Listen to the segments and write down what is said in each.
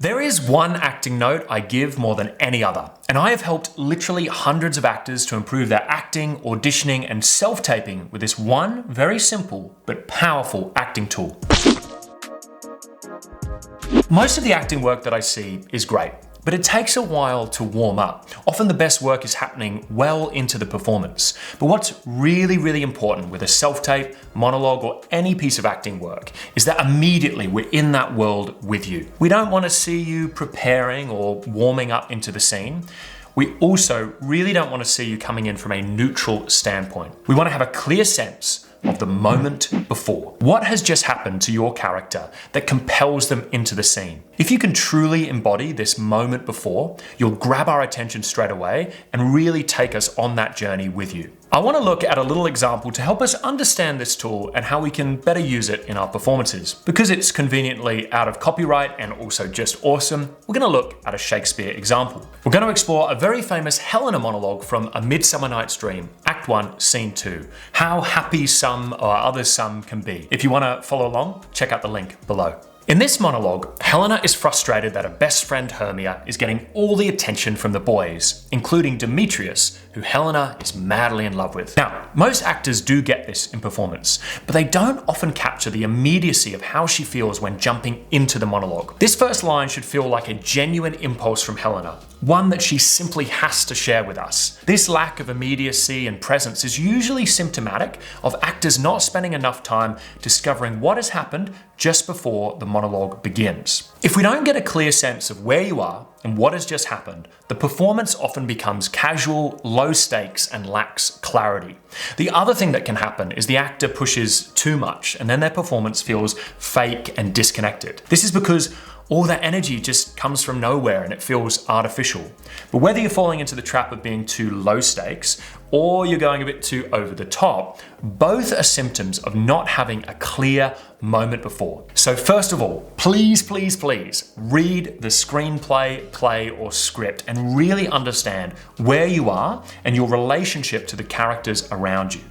There is one acting note I give more than any other, and I have helped literally hundreds of actors to improve their acting, auditioning, and self-taping with this one very simple but powerful acting tool. Most of the acting work that I see is great, but it takes a while to warm up. Often the best work is happening well into the performance. But what's really important with a self-tape, monologue, or any piece of acting work is that immediately we're in that world with you. We don't want to see you preparing or warming up into the scene. We also really don't want to see you coming in from a neutral standpoint. We want to have a clear sense of the moment before. What has just happened to your character that compels them into the scene? If you can truly embody this moment before, you'll grab our attention straight away and really take us on that journey with you. I want to look at a little example to help us understand this tool and how we can better use it in our performances. Because it's conveniently out of copyright and also just awesome, we're going to look at a Shakespeare example. We're going to explore a very famous Helena monologue from A Midsummer Night's Dream, Act 1, Scene 2. How happy some or others some can be. If you want to follow along, check out the link below. In this monologue, Helena is frustrated that her best friend Hermia is getting all the attention from the boys, including Demetrius, who Helena is madly in love with. Now, most actors do get this in performance, but they don't often capture the immediacy of how she feels when jumping into the monologue. This first line should feel like a genuine impulse from Helena, one that she simply has to share with us. This lack of immediacy and presence is usually symptomatic of actors not spending enough time discovering what has happened just before the monologue begins. If we don't get a clear sense of where you are and what has just happened, the performance often becomes casual, low stakes, and lacks clarity. The other thing that can happen is the actor pushes too much and then their performance feels fake and disconnected. This is because all that energy just comes from nowhere and it feels artificial. But whether you're falling into the trap of being too low stakes or you're going a bit too over the top, both are symptoms of not having a clear moment before. So first of all, please read the screenplay, play, or script and really understand where you are and your relationship to the characters around you.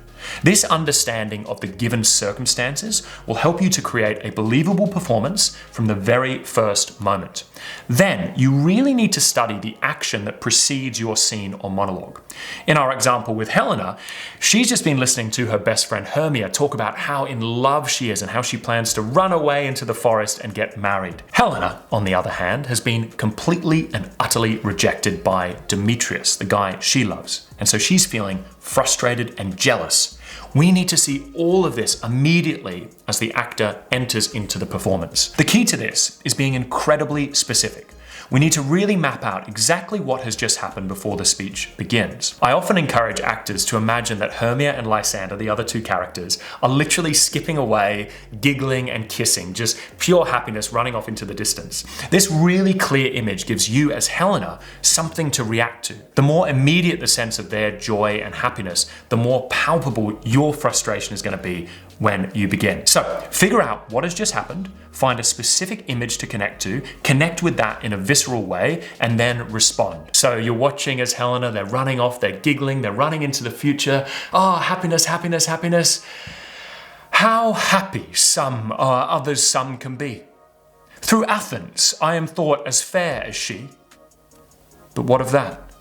This understanding of the given circumstances will help you to create a believable performance from the very first moment. Then, you really need to study the action that precedes your scene or monologue. In our example with Helena, she's just been listening to her best friend Hermia talk about how in love she is and how she plans to run away into the forest and get married. Helena, on the other hand, has been completely and utterly rejected by Demetrius, the guy she loves. And so she's feeling frustrated and jealous. We need to see all of this immediately as the actor enters into the performance. The key to this is being incredibly specific. We need to really map out exactly what has just happened before the speech begins. I often encourage actors to imagine that Hermia and Lysander, the other two characters, are literally skipping away, giggling and kissing, just pure happiness running off into the distance. This really clear image gives you as Helena something to react to. The more immediate the sense of their joy and happiness, the more palpable your frustration is going to be when you begin. So figure out what has just happened, find a specific image to connect with that in a visceral way, and then respond. So you're watching as Helena, they're running off, they're giggling, they're running into the future. Oh, happiness, happiness, happiness. How happy some or others some can be. Through Athens, I am thought as fair as she. But what of that?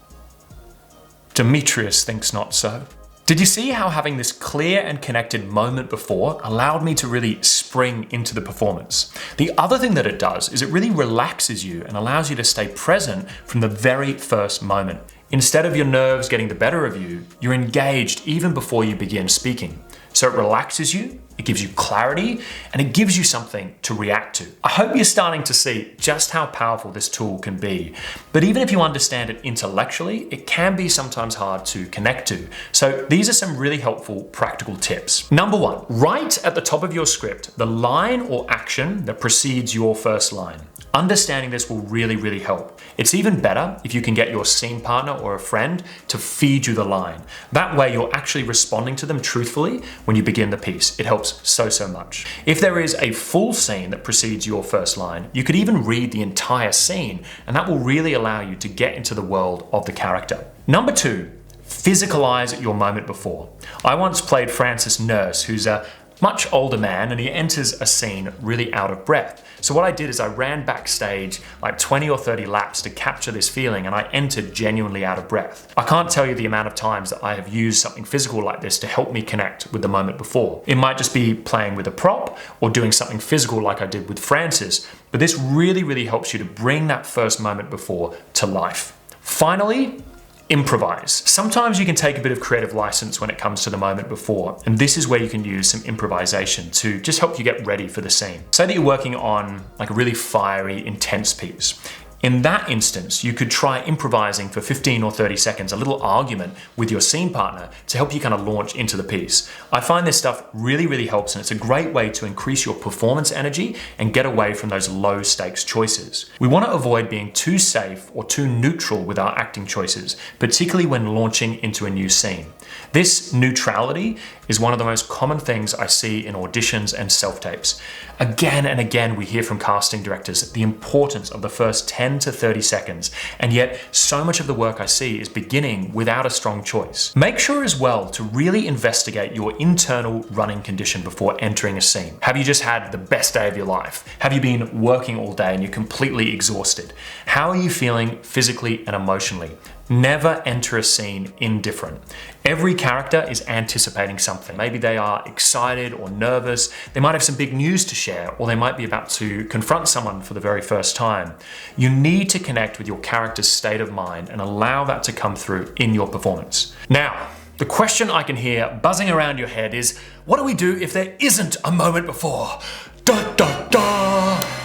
Demetrius thinks not so. Did you see how having this clear and connected moment before allowed me to really spring into the performance? The other thing that it does is it really relaxes you and allows you to stay present from the very first moment. Instead of your nerves getting the better of you, you're engaged even before you begin speaking. So it relaxes you, it gives you clarity, and it gives you something to react to. I hope you're starting to see just how powerful this tool can be. But even if you understand it intellectually, it can be sometimes hard to connect to. So these are some really helpful practical tips. Number one, write at the top of your script the line or action that precedes your first line. Understanding this will really help. It's even better if you can get your scene partner or a friend to feed you the line. That way you're actually responding to them truthfully when you begin the piece. It helps so much. If there is a full scene that precedes your first line, you could even read the entire scene, and that will really allow you to get into the world of the character. Number two, physicalize your moment before. I once played Frances Nurse, who's a much older man, and he enters a scene really out of breath. So what I did is I ran backstage like 20 or 30 laps to capture this feeling, and I entered genuinely out of breath. I can't tell you the amount of times that I have used something physical like this to help me connect with the moment before. It might just be playing with a prop or doing something physical like I did with Francis, but this really helps you to bring that first moment before to life. Finally, improvise. Sometimes you can take a bit of creative license when it comes to the moment before, and this is where you can use some improvisation to just help you get ready for the scene. Say that you're working on like a really fiery, intense piece. In that instance, you could try improvising for 15 or 30 seconds, a little argument with your scene partner to help you kind of launch into the piece. I find this stuff really helps, and it's a great way to increase your performance energy and get away from those low stakes choices. We want to avoid being too safe or too neutral with our acting choices, particularly when launching into a new scene. This neutrality is one of the most common things I see in auditions and self-tapes. Again and again, we hear from casting directors the importance of the first 10 to 30 seconds, and yet so much of the work I see is beginning without a strong choice. Make sure as well to really investigate your internal running condition before entering a scene. Have you just had the best day of your life? Have you been working all day and you're completely exhausted? How are you feeling physically and emotionally? Never enter a scene indifferent. Every character is anticipating something. Maybe they are excited or nervous. They might have some big news to share, or they might be about to confront someone for the very first time. You need to connect with your character's state of mind and allow that to come through in your performance. Now, the question I can hear buzzing around your head is, what do we do if there isn't a moment before?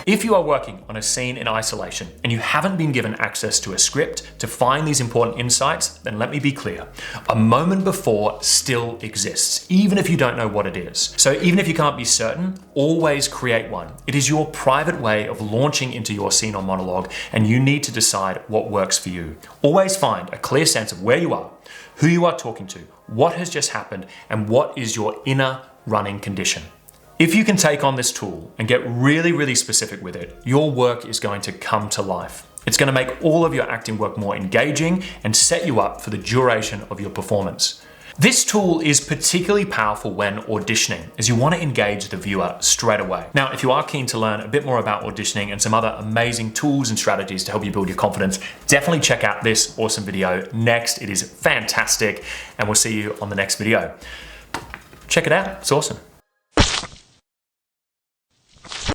If you are working on a scene in isolation and you haven't been given access to a script to find these important insights, then let me be clear. A moment before still exists, even if you don't know what it is. So even if you can't be certain, always create one. It is your private way of launching into your scene or monologue, and you need to decide what works for you. Always find a clear sense of where you are, who you are talking to, what has just happened, and what is your inner running condition. If you can take on this tool and get really specific with it, your work is going to come to life. It's going to make all of your acting work more engaging and set you up for the duration of your performance. This tool is particularly powerful when auditioning, as you want to engage the viewer straight away. Now, if you are keen to learn a bit more about auditioning and some other amazing tools and strategies to help you build your confidence, definitely check out this awesome video next. It is fantastic, and we'll see you on the next video. Check it out, it's awesome.